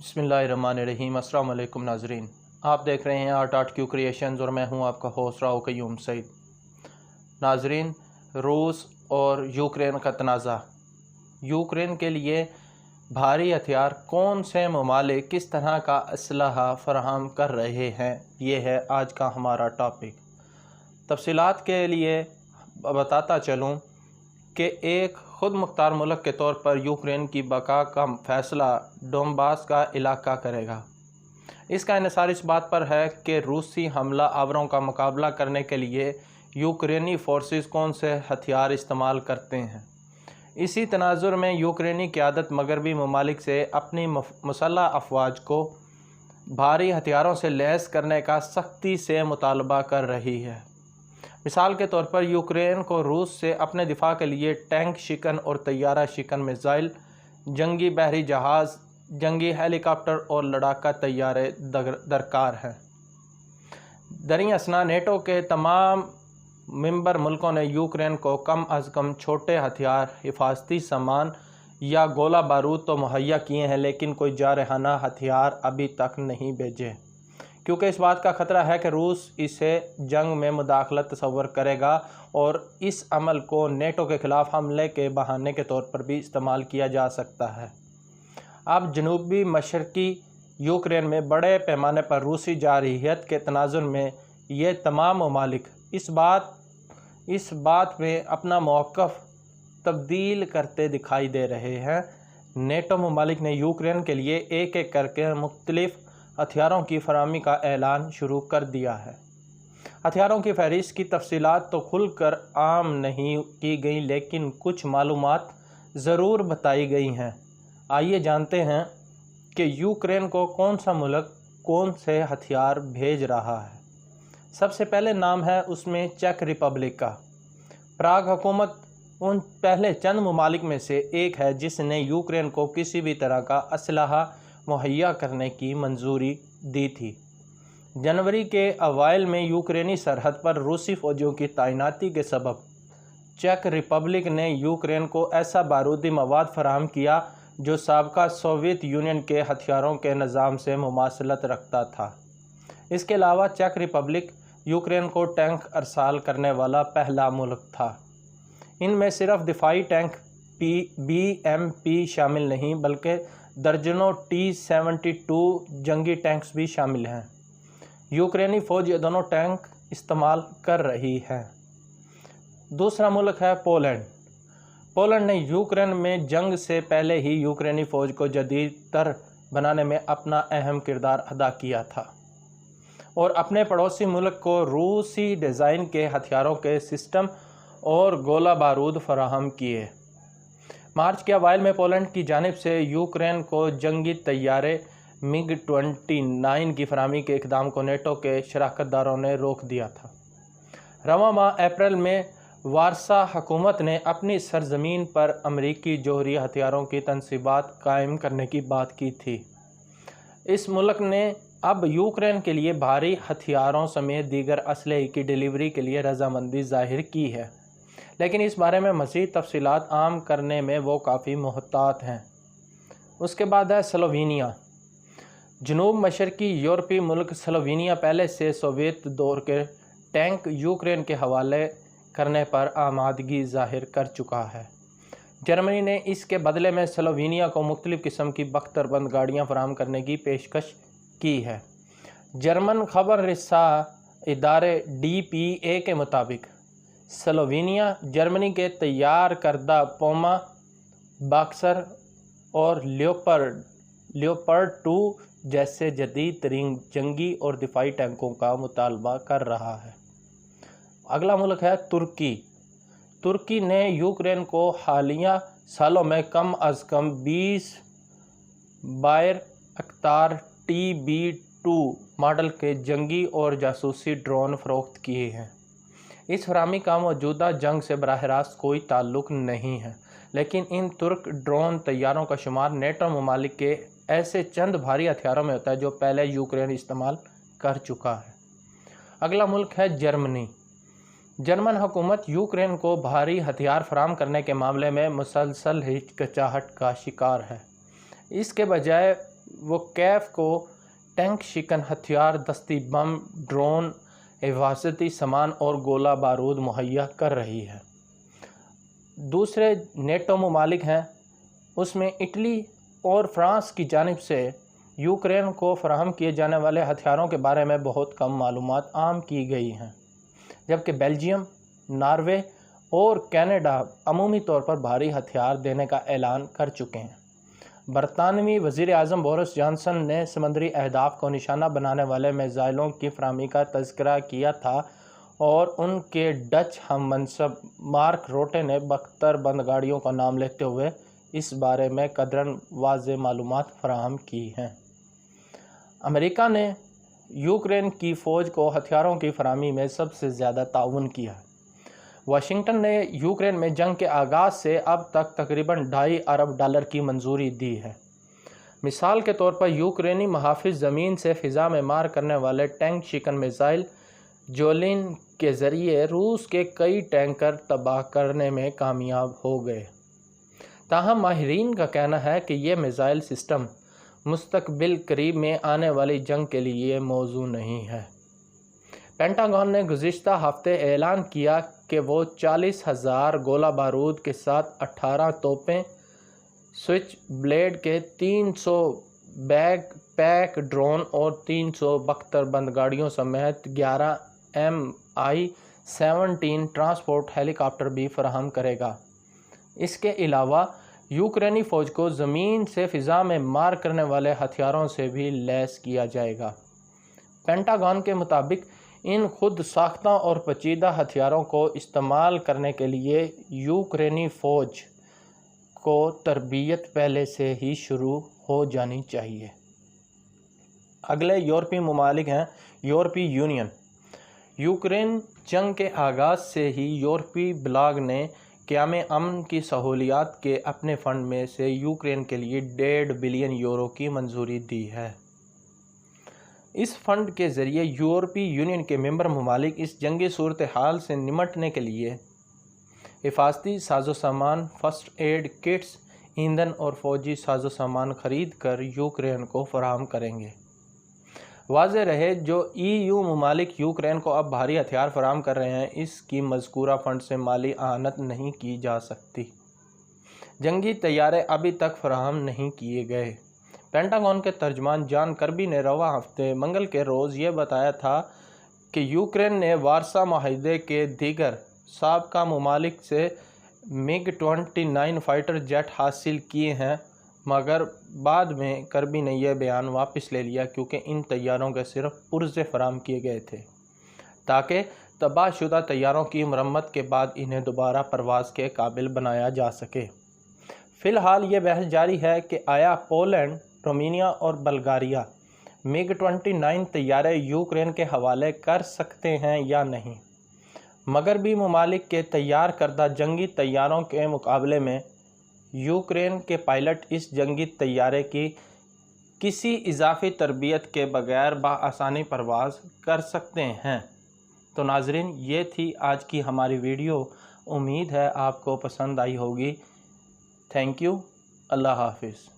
बिस्मिल्लाहिर्रहमानिर्रहीम। अस्सलाम वालेकुम नाजरीन, आप देख रहे हैं आर्ट क्यू क्रिएशंस और मैं हूं आपका होस्ट राव क़य्यूम सईद। नाजरीन, रूस और यूक्रेन का तनाज़ा। यूक्रेन के लिए भारी हथियार कौन से ममालिक किस तरह का असलहा फ़राहम कर रहे हैं, ये है आज का हमारा टॉपिक। तफसीलात के लिए बताता चलूँ कि एक ख़ुद मुख्तार मुल्क के तौर पर यूक्रेन की बका का फ़ैसला डोनबास का इलाका करेगा। इसका इन्हिसार इस बात पर है कि रूसी हमला आवरों का मुकाबला करने के लिए यूक्रेनी फ़ोर्सेस कौन से हथियार इस्तेमाल करते हैं। इसी तनाजुर में यूक्रेनी क़यादत मगरबी ममालिक से अपनी मुसल्लह अफवाज को भारी हथियारों से लैस करने का सख्ती से मुतालबा कर रही है। मिसाल के तौर पर यूक्रेन को रूस से अपने दिफा के लिए टैंक शिकन और तैयारा शिकन मिसाइल, जंगी बहरी जहाज़, जंगी हेलीकॉप्टर और लड़ाका तैयारे दरकार हैं। दरी असना नेटो के तमाम मेंबर मुल्कों ने यूक्रेन को कम अज़ कम छोटे हथियार, हिफाजती सामान या गोला बारूद तो मुहैया किए हैं, लेकिन कोई जारहाना हथियार अभी तक नहीं भेजे, क्योंकि इस बात का ख़तरा है कि रूस इसे जंग में मुदाखलत तस्वर करेगा और इस अमल को नेटो के ख़िलाफ़ हमले के बहाने के तौर पर भी इस्तेमाल किया जा सकता है। अब जनूबी मशरक़ी यूक्रेन में बड़े पैमाने पर रूसी जारहियत के तनाज़ुर में ये तमाम ममालिक इस बात में अपना मौक़िफ़ तब्दील करते दिखाई दे रहे हैं। नेटो ममालिक ने यूक्रेन के लिए एक एक करके मुख्तलिफ़ हथियारों की फराहमी का ऐलान शुरू कर दिया है। हथियारों की फहरिस्त की तफसीलात तो खुलकर आम नहीं की गई, लेकिन कुछ मालूमात ज़रूर बताई गई हैं। आइए जानते हैं कि यूक्रेन को कौन सा मुल्क कौन से हथियार भेज रहा है। सबसे पहले नाम है उसमें चेक रिपब्लिक का। प्राग हुकूमत उन पहले चंद ममालिक में से एक है जिसने यूक्रेन को किसी भी तरह का असलहा मुहैया करने की मंजूरी दी थी। जनवरी के अवाइल में यूक्रेनी सरहद पर रूसी फ़ौजियों की तैनाती के सबब चेक रिपब्लिक ने यूक्रेन को ऐसा बारूदी मवाद फराहम किया जो साबका सोवियत यूनियन के हथियारों के निज़ाम से मुमासलत रखता था। इसके अलावा चेक रिपब्लिक यूक्रेन को टैंक अरसाल करने वाला पहला मुल्क था। इनमें सिर्फ दिफाई टैंक BMP शामिल नहीं, बल्कि दर्जनों T-72 जंगी टैंक्स भी शामिल हैं। यूक्रेनी फ़ौज ये दोनों टैंक इस्तेमाल कर रही है। दूसरा मुल्क है पोलैंड। पोलैंड ने यूक्रेन में जंग से पहले ही यूक्रेनी फ़ौज को जदीद तर बनाने में अपना अहम किरदार अदा किया था और अपने पड़ोसी मुल्क को रूसी डिज़ाइन के हथियारों के सिस्टम और गोला बारूद फराहम किए। मार्च के अवाइल में पोलैंड की जानिब से यूक्रेन को जंगी तैयारे MiG-29 की फराहमी के इक़दाम को नेटो के शराकतदारों ने रोक दिया था। रवां माह अप्रैल में वारसा हुकूमत ने अपनी सरजमीन पर अमरीकी जोहरी हथियारों की तनसीबात कायम करने की बात की थी। इस मुल्क ने अब यूक्रेन के लिए भारी हथियारों समेत दीगर असलहे की डिलीवरी के लिए रजामंदी ज़ाहिर की है, लेकिन इस बारे में मज़ीद तफसीलात आम करने में वो काफ़ी मुहतात हैं। उसके बाद है स्लोवेनिया। जनूब मशरक़ी यूरोपीय मुल्क स्लोवेनिया पहले से सोवियत दौर के टैंक यूक्रेन के हवाले करने पर आमादगी ज़ाहिर कर चुका है। जर्मनी ने इसके बदले में स्लोवेनिया को मुख्तलिफ़ किस्म की बख्तरबंद गाड़ियाँ फराहम करने की पेशकश की है। जर्मन खबर रिसा इदारे DPA के मुताबिक स्लोवेनिया जर्मनी के तैयार करदा पोमा, बॉक्सर और लियोपर्ड 2 जैसे जदीद तरीन जंगी और दिफाई टैंकों का मुतालबा कर रहा है। अगला मुल्क है तुर्की। तुर्की ने यूक्रेन को हालिया सालों में कम अज़ कम 20 बायरक्तार TB2 मॉडल के जंगी और जासूसी ड्रोन फ़रोख्त किए हैं। इस फराहमी का मौजूदा जंग से बराह रास्त कोई ताल्लुक़ नहीं है, लेकिन इन तुर्क ड्रोन तैयारों का शुमार नेटो ममालिक के ऐसे चंद भारी हथियारों में होता है जो पहले यूक्रेन इस्तेमाल कर चुका है। अगला मुल्क है जर्मनी। जर्मन हुकूमत यूक्रेन को भारी हथियार फराहम करने के मामले में मुसलसल हिचकिचाहट का शिकार है। इसके बजाय وہ کیف کو ٹینک شکن ہتھیار، دستی بم، ڈرون، حفاظتی سامان اور گولہ بارود مہیا کر رہی ہے۔ دوسرے نیٹو ممالک ہیں، اس میں اٹلی اور فرانس کی جانب سے یوکرین کو فراہم کیے جانے والے ہتھیاروں کے بارے میں بہت کم معلومات عام کی گئی ہیں، جبکہ بیلجیم، ناروے اور کینیڈا عمومی طور پر بھاری ہتھیار دینے کا اعلان کر چکے ہیں۔ برطانوی وزیر اعظم بورس جانسن نے سمندری اہداف کو نشانہ بنانے والے میزائلوں کی فراہمی کا تذکرہ کیا تھا اور ان کے ڈچ ہم منصب مارک روٹے نے بختر بند گاڑیوں کا نام لیتے ہوئے اس بارے میں قدرن واضح معلومات فراہم کی ہیں۔ امریکہ نے یوکرین کی فوج کو ہتھیاروں کی فراہمی میں سب سے زیادہ تعاون کیا ہے۔ واشنگٹن نے یوکرین میں جنگ کے آغاز سے اب تک تقریباً $2.5 ارب کی منظوری دی ہے۔ مثال کے طور پر یوکرینی محافظ زمین سے فضا میں مار کرنے والے ٹینک شکن میزائل جولین کے ذریعے روس کے کئی ٹینکر تباہ کرنے میں کامیاب ہو گئے۔ تاہم ماہرین کا کہنا ہے کہ یہ میزائل سسٹم مستقبل قریب میں آنے والی جنگ کے لیے موزوں نہیں ہے۔ پینٹاگون نے گزشتہ ہفتے اعلان کیا کہ وہ 40,000 گولہ بارود کے ساتھ 18 توپیں، سوئچ بلیڈ کے 300 بیک پیک ڈرون اور 300 بختر بند گاڑیوں سمیت 11 Mi-17 ٹرانسپورٹ ہیلی کاپٹر بھی فراہم کرے گا۔ اس کے علاوہ یوکرینی فوج کو زمین سے فضا میں مار کرنے والے ہتھیاروں سے بھی لیس کیا جائے گا۔ پینٹاگون کے مطابق ان خود ساختہ اور پیچیدہ ہتھیاروں کو استعمال کرنے کے لیے یوکرینی فوج کو تربیت پہلے سے ہی شروع ہو جانی چاہیے۔ اگلے یورپی ممالک ہیں یورپی یونین۔ یوکرین جنگ کے آغاز سے ہی یورپی بلاک نے قیام امن کی سہولیات کے اپنے فنڈ میں سے یوکرین کے لیے $1.5 بلین کی منظوری دی ہے۔ اس فنڈ کے ذریعے یورپی یونین کے ممبر ممالک اس جنگی صورتحال سے نمٹنے کے لیے حفاظتی سازوسامان، فرسٹ ایڈ کٹس، ایندھن اور فوجی سازوسامان خرید کر یوکرین کو فراہم کریں گے۔ واضح رہے، جو EU ممالک یوکرین کو اب بھاری ہتھیار فراہم کر رہے ہیں، اس کی مذکورہ فنڈ سے مالی اعانت نہیں کی جا سکتی۔ جنگی طیارے ابھی تک فراہم نہیں کیے گئے۔ پینٹاگون کے ترجمان جان کربی نے رواں ہفتے منگل کے روز یہ بتایا تھا کہ یوکرین نے وارسا معاہدے کے دیگر سابقہ ممالک سے MiG-29 فائٹر جیٹ حاصل کیے ہیں، مگر بعد میں کربی نے یہ بیان واپس لے لیا کیونکہ ان طیاروں کے صرف پرزے فراہم کیے گئے تھے تاکہ تباہ شدہ طیاروں کی مرمت کے بعد انہیں دوبارہ پرواز کے قابل بنایا جا سکے۔ فی الحال یہ بحث جاری ہے کہ آیا پولینڈ، رومانیہ اور بلغاریہ MiG-29 طیارے یوکرین کے حوالے کر سکتے ہیں یا نہیں۔ مغربی ممالک کے تیار کردہ جنگی طیاروں کے مقابلے میں یوکرین کے پائلٹ اس جنگی طیارے کی کسی اضافی تربیت کے بغیر بآسانی پرواز کر سکتے ہیں۔ تو ناظرین، یہ تھی آج کی ہماری ویڈیو۔ امید ہے آپ کو پسند آئی ہوگی۔ Thank you. اللہ حافظ۔